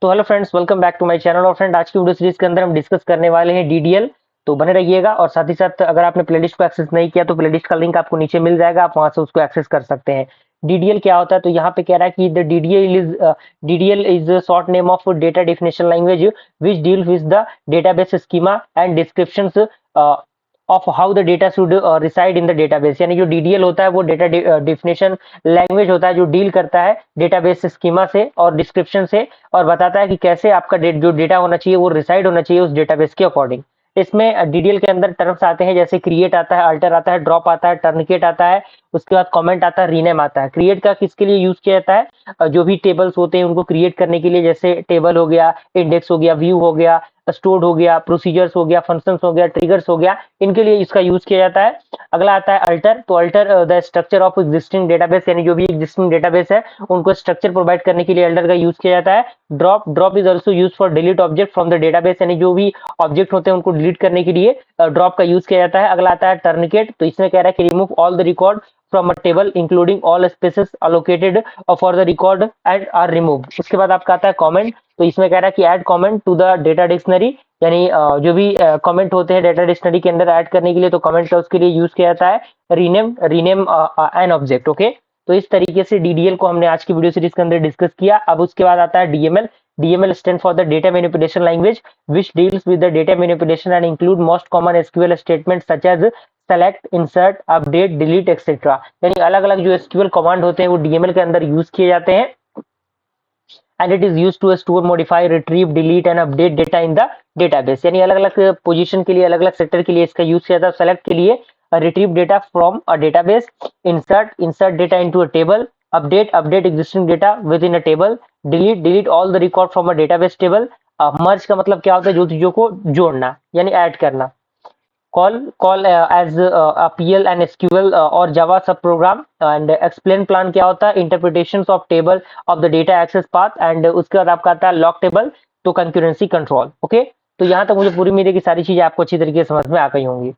तो hello friends, welcome back to my channel. और friend, आज की वीडियो सीरीज के अंदर हम डिस्कस करने वाले हैं डीडीएल। तो बने रहिएगा। और साथ ही साथ अगर आपने प्लेलिस्ट को एक्सेस नहीं किया तो प्लेलिस्ट का लिंक आपको नीचे मिल जाएगा, आप वहां से उसको एक्सेस कर सकते हैं। डीडीएल क्या होता है? तो यहाँ पे कह रहा है कि the DDL is short name of data definition language which deal with the database schema and descriptions of how the data should reside in the database. यानी जो डीडीएल होता है वो डेटा डेफिनेशन लैंग्वेज होता है जो डील करता है डेटाबेस स्कीमा से और डिस्क्रिप्शन से, और बताता है कि कैसे आपका जो डेटा होना चाहिए वो रिसाइड होना चाहिए उस डेटाबेस के अकॉर्डिंग। इसमें डीडीएल के अंदर टर्म्स आते हैं जैसे क्रिएट आता है, अल्टर आता है, ड्रॉप आता है, टर्नकेट आता है, उसके बाद कमेंट आता है, रीनेम आता है। क्रिएट का किसके लिए यूज किया जाता है? जो भी टेबल्स होते हैं उनको क्रिएट करने के लिए, जैसे टेबल हो गया, इंडेक्स हो गया, व्यू हो गया, स्टोर्ड हो गया, प्रोसीजर्स हो गया, फंक्शंस हो गया, ट्रिगर्स हो गया, इनके लिए इसका यूज किया जाता है। अगला आता है अल्टर। तो alter the structure of existing database, यानी जो भी एग्जिस्टिंग डेटाबेस है उनको स्ट्रक्चर प्रोवाइड करने के लिए अल्टर का यूज किया जाता है। Drop is also use for delete object from the database, यानी जो भी ऑब्जेक्ट होते हैं उनको डिलीट करने के लिए ड्रॉप का यूज किया जाता है। अगला आता है टर्नकेट। तो इसमें कह रहा है कि remove all the record from a table including all spaces allocated for the record and are remove. उसके बाद आपका आता है कमेंट। तो इसमें कह रहा है कि add comment to the data dictionary, यानी जो भी कमेंट होते हैं डेटा डिक्शनरी के अंदर ऐड करने के लिए, तो कमेंट का उसके लिए यूज किया जाता है। Rename an object. ओके, तो इस तरीके से डीडीएल को हमने आज की वीडियो सीरीज के अंदर डिस्कस किया। अब उसके बाद आता है DML. DML stand for the data manipulation language which deals with the data manipulation and include most common SQL statement such as select, insert, update, delete etcetera. यानी अलग अलग जो एसक्यूएल कमांड होते हैं वो डीएमएल के अंदर यूज किए जाते हैं। And it is use to store, modify, retrieve, delete and update data in the database. यानी अलग अलग पोजीशन के लिए, अलग अलग सेक्टर के लिए इसका यूज किया जाता है। सेलेक्ट के लिए retrieve data from a database, insert data into a table, update existing data within a table, delete all the record from a database table. Merge का मतलब क्या होता है? जो चीजों को जोड़ना यानी ऐड करना। Call as PL and SQL और जावा सब प्रोग्राम। एंड एक्सप्लेन प्लान क्या होता है? Interpretation of table of the data access path. And उसके बाद आपका आता है लॉक टेबल, तो कंक्यूरेंसी कंट्रोल। ओके, तो यहाँ तक मुझे पूरी उम्मीद है कि सारी चीजें आपको अच्छी तरीके से समझ में आ गई होंगी।